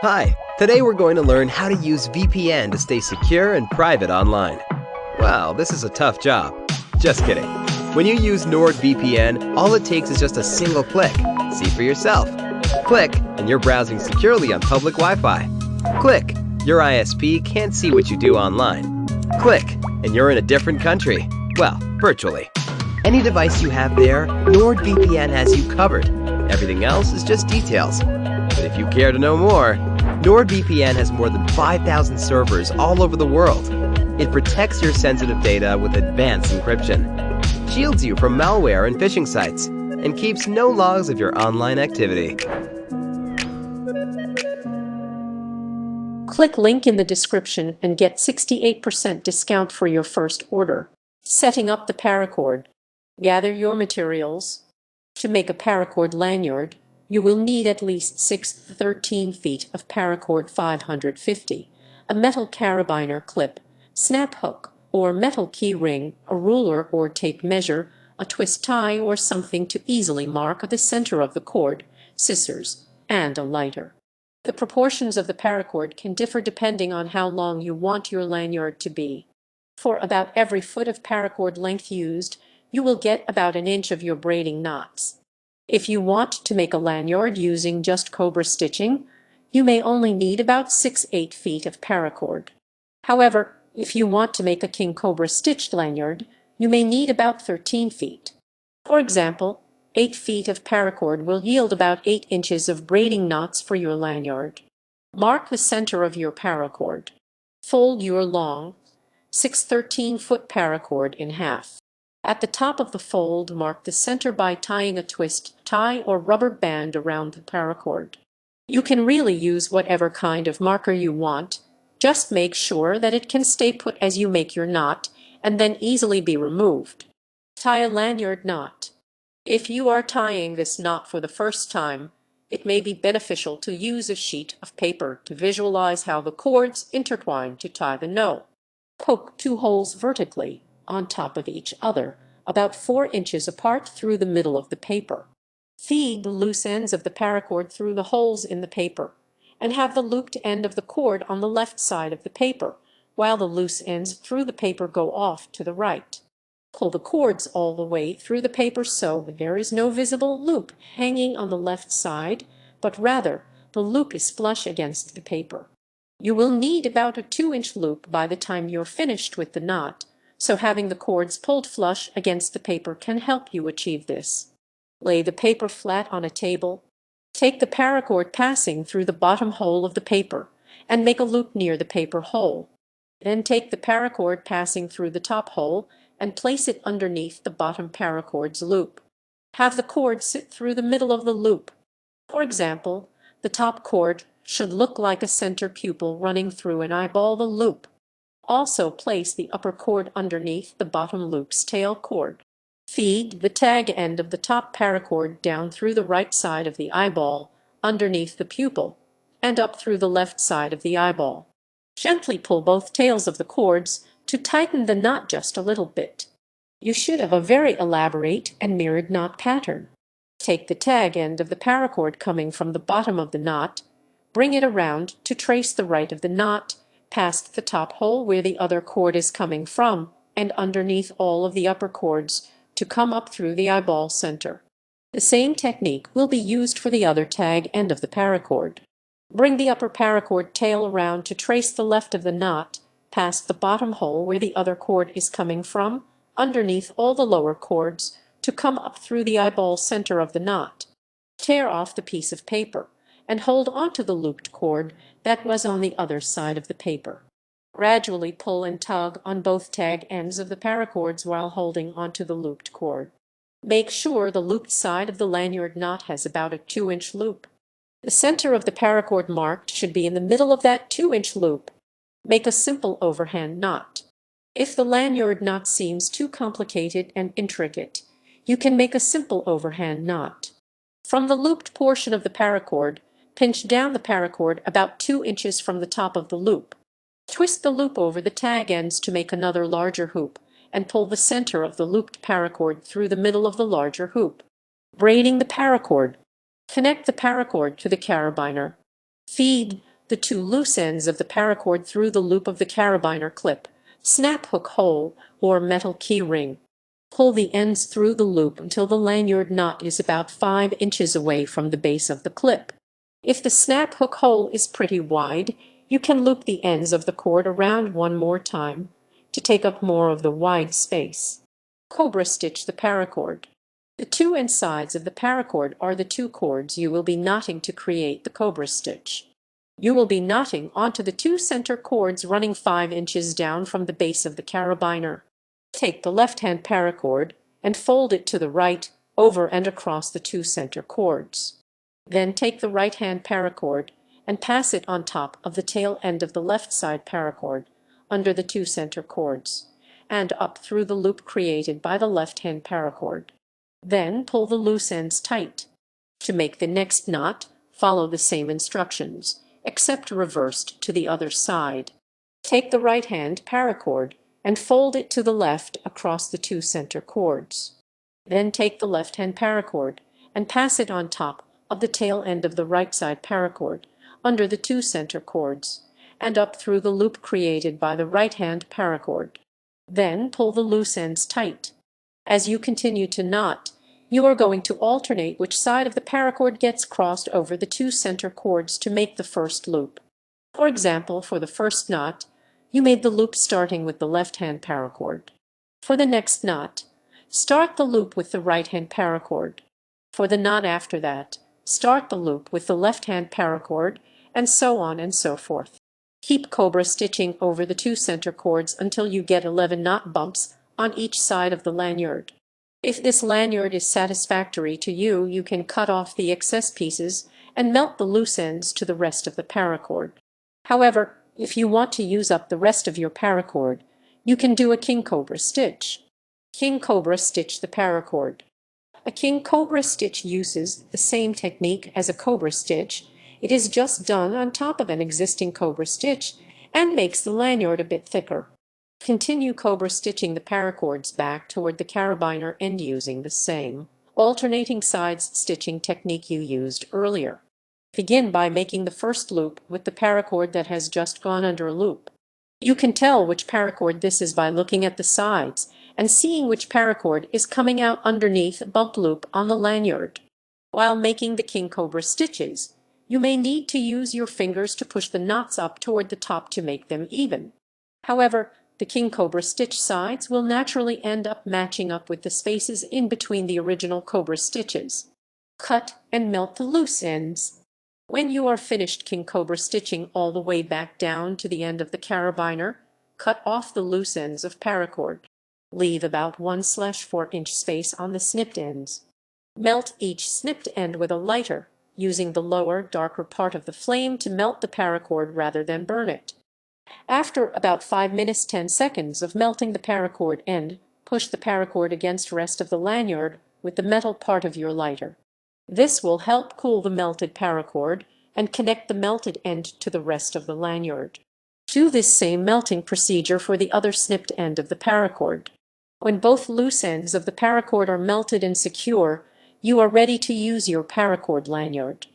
Hi, today we're going to learn how to use VPN to stay secure and private online. Wow, this is a tough job. Just kidding. When you use NordVPN, all it takes is just a single click. See for yourself. Click, and you're browsing securely on public Wi-Fi. Click, your ISP can't see what you do online. Click, and you're in a different country. Well, virtually. Any device you have there, NordVPN has you covered. Everything else is just details. But if you care to know more, NordVPN has more than 5,000 servers all over the world. It protects your sensitive data with advanced encryption, shields you from malware and phishing sites, and keeps no logs of your online activity. Click link in the description and get 68% discount for your first order. Setting up the paracord. Gather your materials. To make a paracord lanyard, you will need at least 13 feet of paracord 550, a metal carabiner clip, snap hook, or metal key ring, a ruler or tape measure, a twist tie or something to easily mark the center of the cord, scissors, and a lighter. The proportions of the paracord can differ depending on how long you want your lanyard to be. For about every foot of paracord length used, you will get about an inch of your braiding knots. If you want to make a lanyard using just cobra stitching, you may only need about 6-8 feet of paracord. However, if you want to make a king cobra stitched lanyard, you may need about 13 feet. For example, 8 feet of paracord will yield about 8 inches of braiding knots for your lanyard. Mark the center of your paracord. Fold your long, 13-foot paracord in half. At the top of the fold, mark the center by tying a twist tie or rubber band around the paracord. You can really use whatever kind of marker you want. Just make sure that it can stay put as you make your knot and then easily be removed. Tie a lanyard knot. If you are tying this knot for the first time, it may be beneficial to use a sheet of paper to visualize how the cords intertwine to tie the knot. Poke 2 holes vertically on top of each other, about 4 inches apart through the middle of the paper. Feed the loose ends of the paracord through the holes in the paper, and have the looped end of the cord on the left side of the paper, while the loose ends through the paper go off to the right. Pull the cords all the way through the paper so there is no visible loop hanging on the left side, but rather the loop is flush against the paper. You will need about a 2-inch loop by the time you're finished with the knot, so having the cords pulled flush against the paper can help you achieve this. Lay the paper flat on a table. Take the paracord passing through the bottom hole of the paper and make a loop near the paper hole. Then take the paracord passing through the top hole and place it underneath the bottom paracord's loop. Have the cord sit through the middle of the loop. For example, the top cord should look like a center pupil running through and eyeball the loop. Also place the upper cord underneath the bottom loop's tail cord. Feed the tag end of the top paracord down through the right side of the eyeball, underneath the pupil, and up through the left side of the eyeball. Gently pull both tails of the cords to tighten the knot just a little bit. You should have a very elaborate and mirrored knot pattern. Take the tag end of the paracord coming from the bottom of the knot, bring it around to trace the right of the knot, past the top hole where the other cord is coming from, and underneath all of the upper cords to come up through the eyeball center. The same technique will be used for the other tag end of the paracord. Bring the upper paracord tail around to trace the left of the knot, past the bottom hole where the other cord is coming from, underneath all the lower cords, to come up through the eyeball center of the knot. Tear off the piece of paper and hold onto the looped cord that was on the other side of the paper. Gradually pull and tug on both tag ends of the paracords while holding onto the looped cord. Make sure the looped side of the lanyard knot has about a 2-inch loop. The center of the paracord marked should be in the middle of that 2-inch loop. Make a simple overhand knot. If the lanyard knot seems too complicated and intricate, you can make a simple overhand knot. From the looped portion of the paracord, pinch down the paracord about 2 inches from the top of the loop. Twist the loop over the tag ends to make another larger hoop, and pull the center of the looped paracord through the middle of the larger hoop. Braiding the paracord. Connect the paracord to the carabiner. Feed the two loose ends of the paracord through the loop of the carabiner clip, snap hook hole, or metal key ring. Pull the ends through the loop until the lanyard knot is about 5 inches away from the base of the clip. If the snap hook hole is pretty wide, you can loop the ends of the cord around one more time to take up more of the wide space. Cobra stitch the paracord. The two insides of the paracord are the two cords you will be knotting to create the cobra stitch. You will be knotting onto the two center cords running 5 inches down from the base of the carabiner. Take the left-hand paracord and fold it to the right, over and across the two center cords. Then take the right-hand paracord and pass it on top of the tail end of the left side paracord, under the two center cords, and up through the loop created by the left-hand paracord. Then pull the loose ends tight. To make the next knot, follow the same instructions, except reversed to the other side. Take the right-hand paracord and fold it to the left across the two center cords. Then take the left-hand paracord and pass it on top of the tail end of the right side paracord, under the two center cords, and up through the loop created by the right-hand paracord. Then pull the loose ends tight. As you continue to knot, you are going to alternate which side of the paracord gets crossed over the two center cords to make the first loop. For example, for the first knot, you made the loop starting with the left-hand paracord. For the next knot, start the loop with the right-hand paracord. For the knot after that, start the loop with the left-hand paracord, and so on and so forth. Keep cobra stitching over the two center cords until you get 11 knot bumps on each side of the lanyard. If this lanyard is satisfactory to you, you can cut off the excess pieces and melt the loose ends to the rest of the paracord. However, if you want to use up the rest of your paracord, you can do a king cobra stitch. King cobra stitch the paracord. A king cobra stitch uses the same technique as a cobra stitch. It is just done on top of an existing cobra stitch and makes the lanyard a bit thicker. Continue cobra stitching the paracords back toward the carabiner end using the same alternating sides stitching technique you used earlier. Begin by making the first loop with the paracord that has just gone under a loop. You can tell which paracord this is by looking at the sides and seeing which paracord is coming out underneath a bump loop on the lanyard. While making the king cobra stitches, you may need to use your fingers to push the knots up toward the top to make them even. However, the king cobra stitch sides will naturally end up matching up with the spaces in between the original cobra stitches. Cut and melt the loose ends. When you are finished king cobra stitching all the way back down to the end of the carabiner, cut off the loose ends of paracord. Leave about 1/4 inch space on the snipped ends. Melt each snipped end with a lighter, using the lower, darker part of the flame to melt the paracord rather than burn it. After about 5 minutes 10 seconds of melting the paracord end, push the paracord against the rest of the lanyard with the metal part of your lighter. This will help cool the melted paracord and connect the melted end to the rest of the lanyard. Do this same melting procedure for the other snipped end of the paracord. When both loose ends of the paracord are melted and secure, you are ready to use your paracord lanyard.